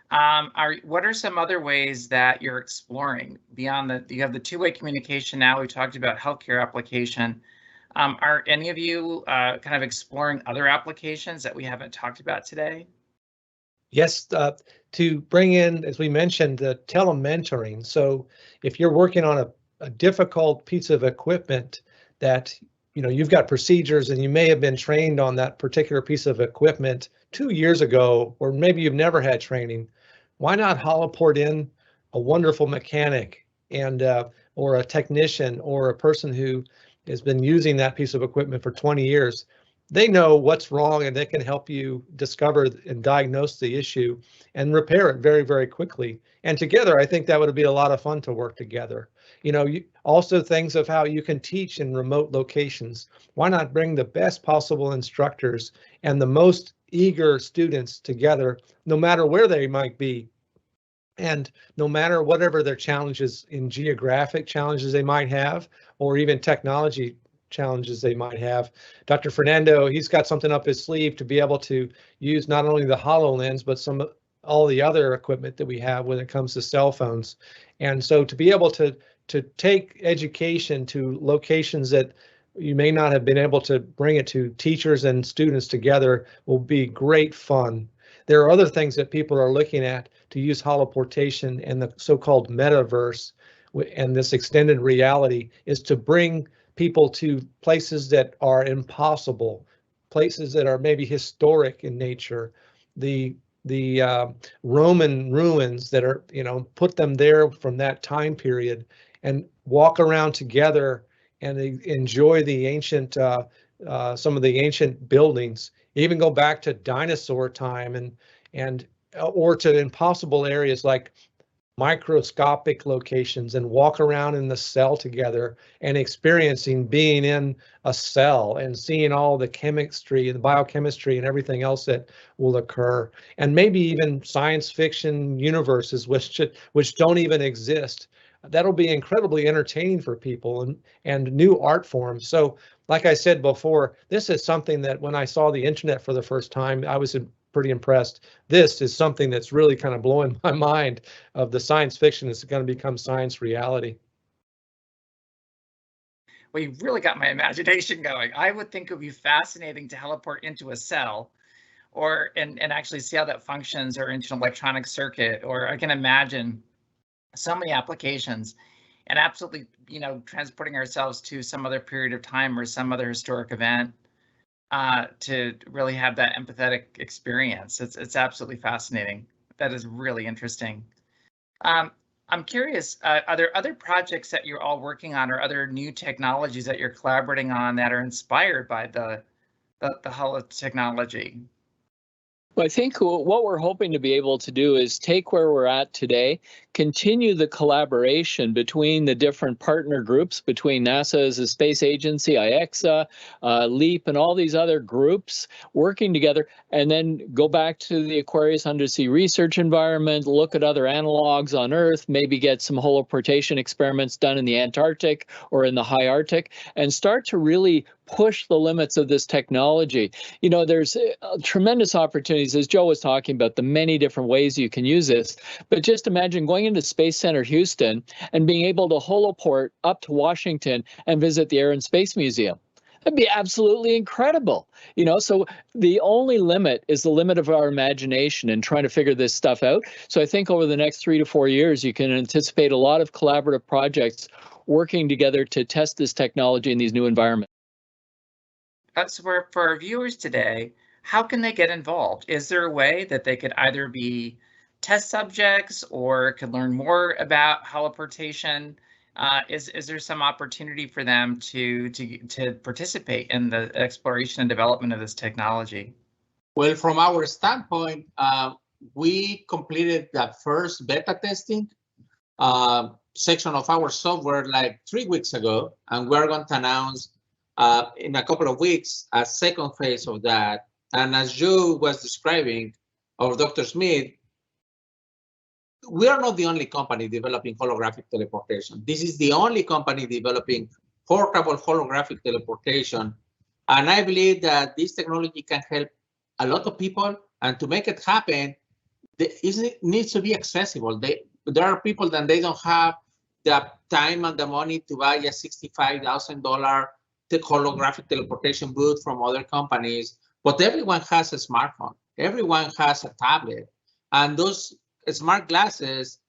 [SPEAKER 2] What are some other ways that you're exploring beyond you have the two-way communication now, we talked about healthcare application. Are any of you kind of exploring other applications that we haven't talked about today?
[SPEAKER 4] Yes, to bring in, as we mentioned, the telementoring. So if you're working on a difficult piece of equipment that, you've got procedures and you may have been trained on that particular piece of equipment 2 years ago, or maybe you've never had training, why not holoport in a wonderful mechanic and or a technician or a person who has been using that piece of equipment for 20 years? They know what's wrong and they can help you discover and diagnose the issue and repair it very, very quickly. And together, I think that would be a lot of fun to work together. Also things of how you can teach in remote locations. Why not bring the best possible instructors and the most eager students together, no matter where they might be, and no matter whatever their challenges in geographic challenges they might have, or even technology challenges they might have. Dr. Fernando, he's got something up his sleeve to be able to use not only the HoloLens, but all the other equipment that we have when it comes to cell phones. And so to be able to take education to locations that you may not have been able to bring it to, teachers and students together, will be great fun. There are other things that people are looking at to use holoportation and the so-called metaverse and this extended reality is to bring people to places that are impossible, places that are maybe historic in nature, the Roman ruins that are, put them there from that time period, and walk around together and enjoy the ancient, some of the ancient buildings, even go back to dinosaur time and or to impossible areas like microscopic locations and walk around in the cell together and experiencing being in a cell and seeing all the chemistry and the biochemistry and everything else that will occur, and maybe even science fiction universes which don't even exist. That'll be incredibly entertaining for people and new art forms. So like I said before, this is something that when I saw the internet for the first time, I was pretty impressed. This is something that's really kind of blowing my mind of the science fiction that's going to become science reality.
[SPEAKER 2] Well, you really got my imagination going. I would think it would be fascinating to teleport into a cell and actually see how that functions, or into an electronic circuit, or I can imagine so many applications, and absolutely, transporting ourselves to some other period of time or some other historic event to really have that empathetic experience. It's absolutely fascinating. That is really interesting. I'm curious, are there other projects that you're all working on, or other new technologies that you're collaborating on that are inspired by the holo technology?
[SPEAKER 5] Well, I think what we're hoping to be able to do is take where we're at today, continue the collaboration between the different partner groups, between NASA as a space agency, IEXA, LEAP, and all these other groups working together, and then go back to the Aquarius undersea research environment, look at other analogs on Earth, maybe get some holoportation experiments done in the Antarctic or in the high Arctic, and start to really push the limits of this technology. You know, there's tremendous opportunities, as Joe was talking about, the many different ways you can use this. But just imagine going into Space Center Houston and being able to holoport up to Washington and visit the Air and Space Museum. That'd be absolutely incredible. You know, so the only limit is the limit of our imagination and trying to figure this stuff out. So I think over the next 3 to 4 years, you can anticipate a lot of collaborative projects working together to test this technology in these new environments.
[SPEAKER 2] So for our viewers today, how can they get involved? Is there a way that they could either be test subjects or could learn more about holoportation? Is there some opportunity for them to participate in the exploration and development of this technology?
[SPEAKER 3] Well, from our standpoint, we completed the first beta testing section of our software like 3 weeks ago, and we're going to announce in a couple of weeks a second phase of that. And as Joe was describing, or Dr. Smith, we are not the only company developing holographic teleportation. This is the only company developing portable holographic teleportation. And I believe that this technology can help a lot of people. And to make it happen, it needs to be accessible. There are people that they don't have the time and the money to buy a $65,000 holographic teleportation booth from other companies, but everyone has a smartphone. Everyone has a tablet. And those smart glasses,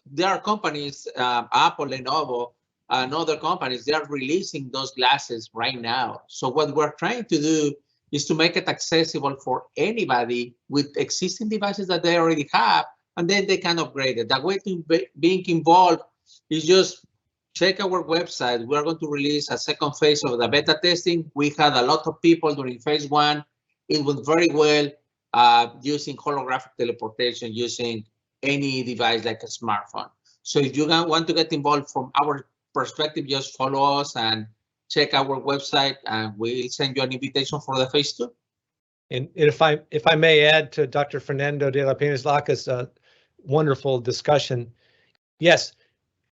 [SPEAKER 3] there are companies, Apple, Lenovo, and other companies, they are releasing those glasses right now. So what we're trying to do is to make it accessible for anybody with existing devices that they already have, and then they can upgrade it. The way to being involved is just check our website. We're going to release a second phase of the beta testing. We had a lot of people during phase 1. It went very well using holographic teleportation, using any device like a smartphone. So if you want to get involved from our perspective, just follow us and check our website, and we'll send you an invitation for the phase 2.
[SPEAKER 4] And if I may add to Dr. Fernando de la Peñas-Laca's wonderful discussion, yes,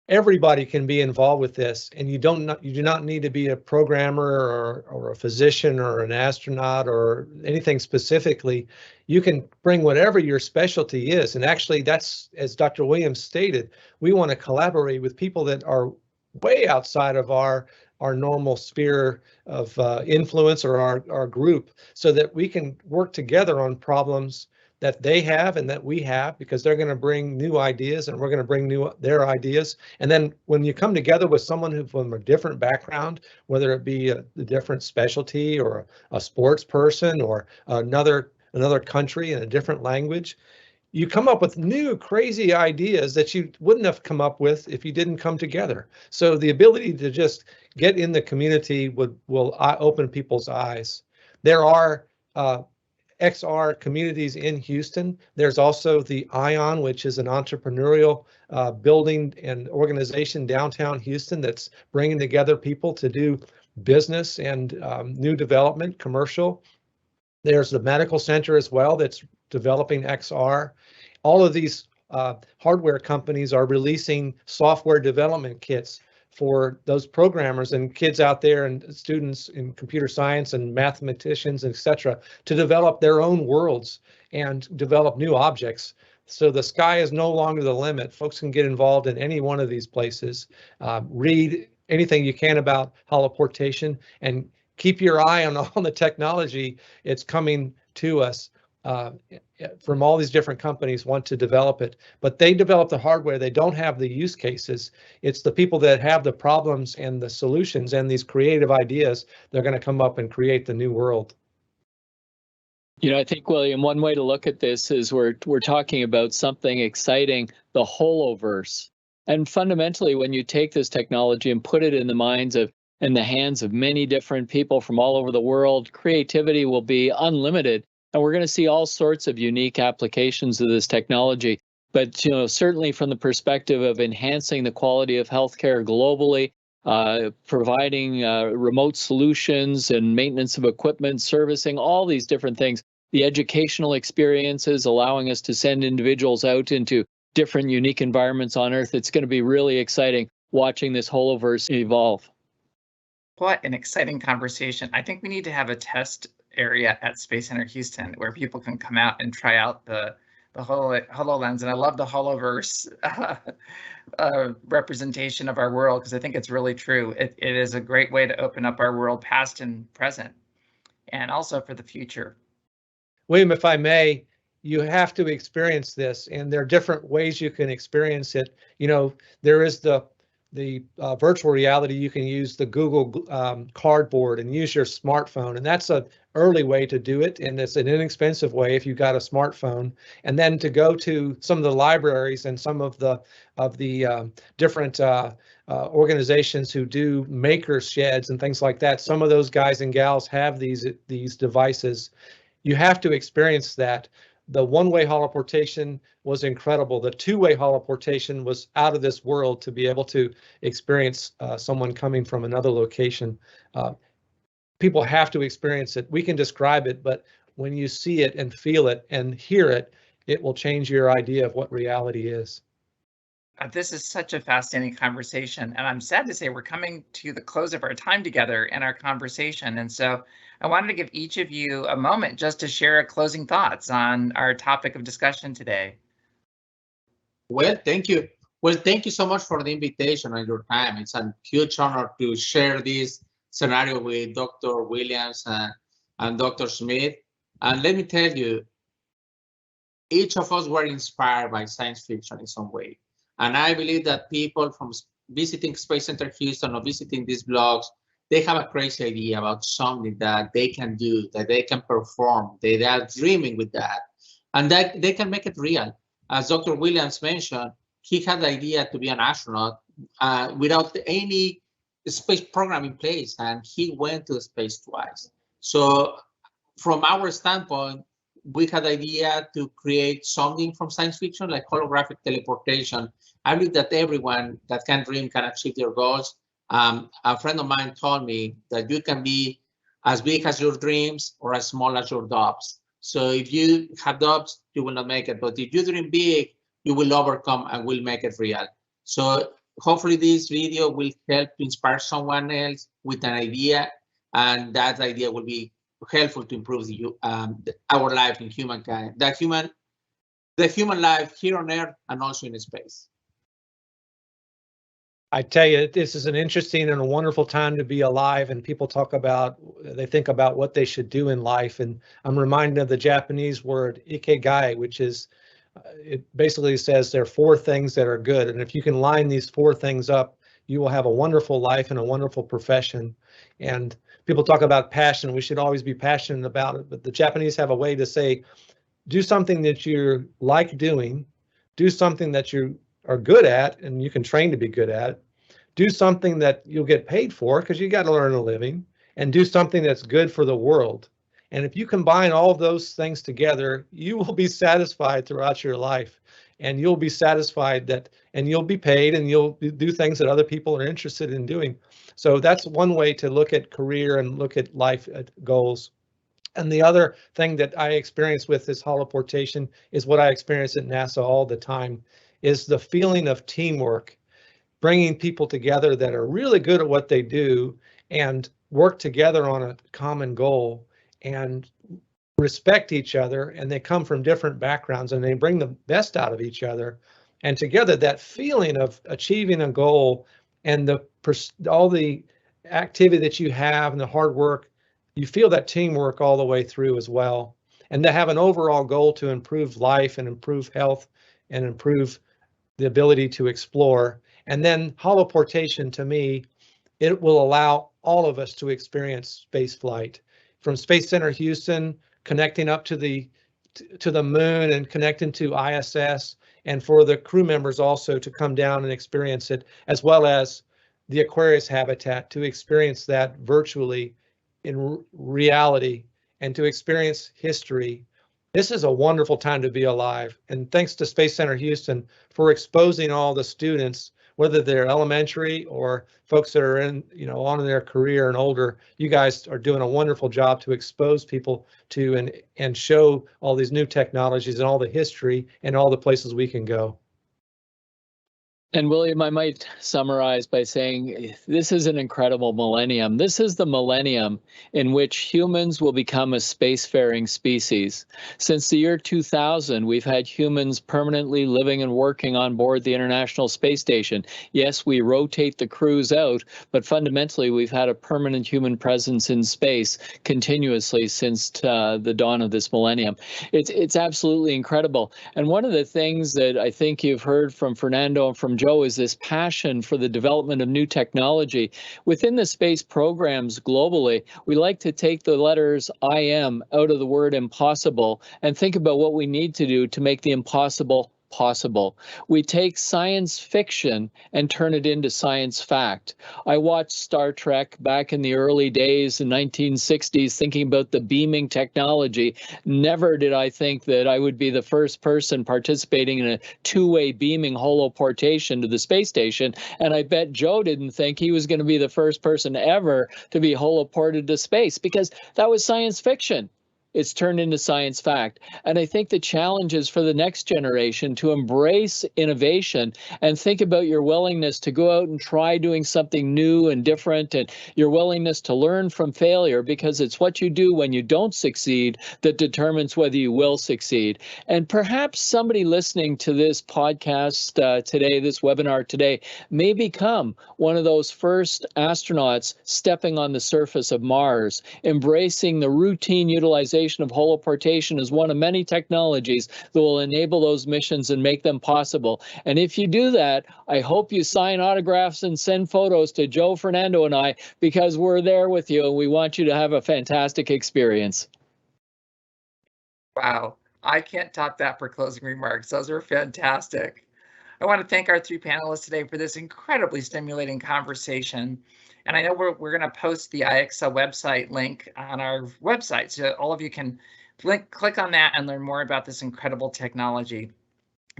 [SPEAKER 4] everybody can be involved with this, and you do not need to be a programmer or a physician or an astronaut or anything specifically. You can bring whatever your specialty is, and actually that's, as Dr. Williams stated, we want to collaborate with people that are way outside of our normal sphere of influence or our group, so that we can work together on problems that they have and that we have, because they're going to bring new ideas and we're going to bring their ideas. And then when you come together with someone who's from a different background, whether it be a different specialty or a sports person or another country and a different language, you come up with new crazy ideas that you wouldn't have come up with if you didn't come together. So the ability to just get in the community will open people's eyes. There are XR communities in Houston. There's also the ION, which is an entrepreneurial building and organization downtown Houston that's bringing together people to do business and new development, commercial. There's the medical center as well that's developing XR. All of these hardware companies are releasing software development kits for those programmers and kids out there and students in computer science and mathematicians, etc., to develop their own worlds and develop new objects. So the sky is no longer the limit. Folks can get involved in any one of these places, read anything you can about holoportation, and keep your eye on all the technology. It's coming to us from all these different companies want to develop it, but they develop the hardware. They don't have the use cases. It's the people that have the problems and the solutions and these creative ideas. They're going to come up and create the new world.
[SPEAKER 5] You know, I think, William, one way to look at this is we're talking about something exciting, the holoverse. And fundamentally, when you take this technology and put it in the hands of many different people from all over the world, creativity will be unlimited. And we're going to see all sorts of unique applications of this technology. but certainly from the perspective of enhancing the quality of healthcare globally, providing remote solutions and maintenance of equipment, servicing, all these different things, the educational experiences, allowing us to send individuals out into different unique environments on Earth. It's going to be really exciting watching this holoverse evolve.
[SPEAKER 2] What an exciting conversation. I think we need to have a test area at Space Center Houston where people can come out and try out the HoloLens. And I love the holoverse representation of our world, because I think it's really true. It is a great way to open up our world, past and present, and also for the future.
[SPEAKER 4] William, if I may, you have to experience this, and there are different ways you can experience it. There is the virtual reality. You can use the Google Cardboard and use your smartphone, and that's an early way to do it, and it's an inexpensive way if you've got a smartphone. And then to go to some of the libraries and some of the different organizations who do maker sheds and things like that. Some of those guys and gals have these devices. You have to experience that. The one-way holoportation was incredible. The two-way holoportation was out of this world, to be able to experience someone coming from another location. People have to experience it. We can describe it, but when you see it and feel it and hear it, it will change your idea of what reality is.
[SPEAKER 2] This is such a fascinating conversation, and I'm sad to say we're coming to the close of our time together in our conversation. And so I wanted to give each of you a moment just to share closing thoughts on our topic of discussion today.
[SPEAKER 3] Well, thank you. Well, thank you so much for the invitation and your time. It's a huge honor to share this scenario with Dr. Williams and Dr. Smith. And let me tell you, each of us were inspired by science fiction in some way. And I believe that people from visiting Space Center Houston or visiting these blogs, they have a crazy idea about something that they can do, that they can perform. They are dreaming with that, and that they can make it real. As Dr. Williams mentioned, he had the idea to be an astronaut without any space program in place, and he went to space twice. So from our standpoint, we had the idea to create something from science fiction like holographic teleportation. I believe that everyone that can dream can achieve their goals. A friend of mine told me that you can be as big as your dreams or as small as your doubts. So if you have doubts, you will not make it. But if you dream big, you will overcome and will make it real. So hopefully this video will help to inspire someone else with an idea, and that idea will be helpful to improve our life in humankind, the human life here on Earth and also in space.
[SPEAKER 4] I tell you, this is an interesting and a wonderful time to be alive, and people they think about what they should do in life. And I'm reminded of the Japanese word ikigai, which is, it basically says there are 4 things that are good. And if you can line these 4 things up, you will have a wonderful life and a wonderful profession. And people talk about passion. We should always be passionate about it. But the Japanese have a way to say, do something that you like doing, do something that you are good at and you can train to be good at, do something that you'll get paid for because you got to earn a living, and do something that's good for the world. And if you combine all of those things together, you will be satisfied throughout your life, and you'll be satisfied and you'll be paid, and you'll do things that other people are interested in doing. So that's one way to look at career and look at life goals. And the other thing that I experience with this holoportation is what I experience at NASA all the time, is the feeling of teamwork, bringing people together that are really good at what they do and work together on a common goal and respect each other. And they come from different backgrounds and they bring the best out of each other. And together, that feeling of achieving a goal and all the activity that you have and the hard work, you feel that teamwork all the way through as well. And to have an overall goal to improve life and improve health and improve the ability to explore. And then holoportation, to me, it will allow all of us to experience space flight from Space Center Houston, connecting up to the moon and connecting to ISS, and for the crew members also to come down and experience it, as well as the Aquarius habitat to experience that virtually in reality, and to experience history This is a wonderful time to be alive. And thanks to Space Center Houston for exposing all the students, whether they're elementary or folks that are in, on in their career and older. You guys are doing a wonderful job to expose people to and show all these new technologies and all the history and all the places we can go.
[SPEAKER 5] And William, I might summarize by saying this is an incredible millennium. This is the millennium in which humans will become a spacefaring species. Since the year 2000, we've had humans permanently living and working on board the International Space Station. Yes, we rotate the crews out, but fundamentally we've had a permanent human presence in space continuously since the dawn of this millennium. It's absolutely incredible. And one of the things that I think you've heard from Fernando and from Joe is this passion for the development of new technology. Within the space programs globally, we like to take the letters IM out of the word impossible and think about what we need to do to make the impossible possible. We take science fiction and turn it into science fact. I watched Star Trek back in the early days, in 1960s, thinking about the beaming technology. Never did I think that I would be the first person participating in a two-way beaming holoportation to the space station. And I bet Joe didn't think he was going to be the first person ever to be holoported to space, because that was science fiction. It's turned into science fact. And I think the challenge is for the next generation to embrace innovation and think about your willingness to go out and try doing something new and different, and your willingness to learn from failure, because it's what you do when you don't succeed that determines whether you will succeed. And perhaps somebody listening to this podcast today, this webinar today, may become one of those first astronauts stepping on the surface of Mars, embracing the routine utilization of holoportation as one of many technologies that will enable those missions and make them possible. And if you do that, I hope you sign autographs and send photos to Joe, Fernando, and I, because we're there with you and we want you to have a fantastic experience.
[SPEAKER 2] Wow, I can't top that for closing remarks. Those are fantastic. I want to thank our three panelists today for this incredibly stimulating conversation. And I know we're going to post the IXL website link on our website, so all of you can click on that and learn more about this incredible technology.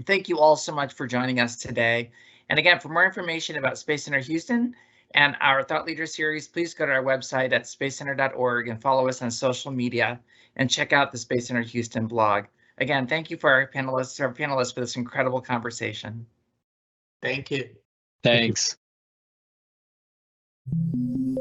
[SPEAKER 2] Thank you all so much for joining us today. And again, for more information about Space Center Houston and our Thought Leader series, please go to our website at spacecenter.org and follow us on social media and check out the Space Center Houston blog. Again, thank you for our panelists for this incredible conversation.
[SPEAKER 3] Thank you.
[SPEAKER 5] Thanks.
[SPEAKER 3] Thank you.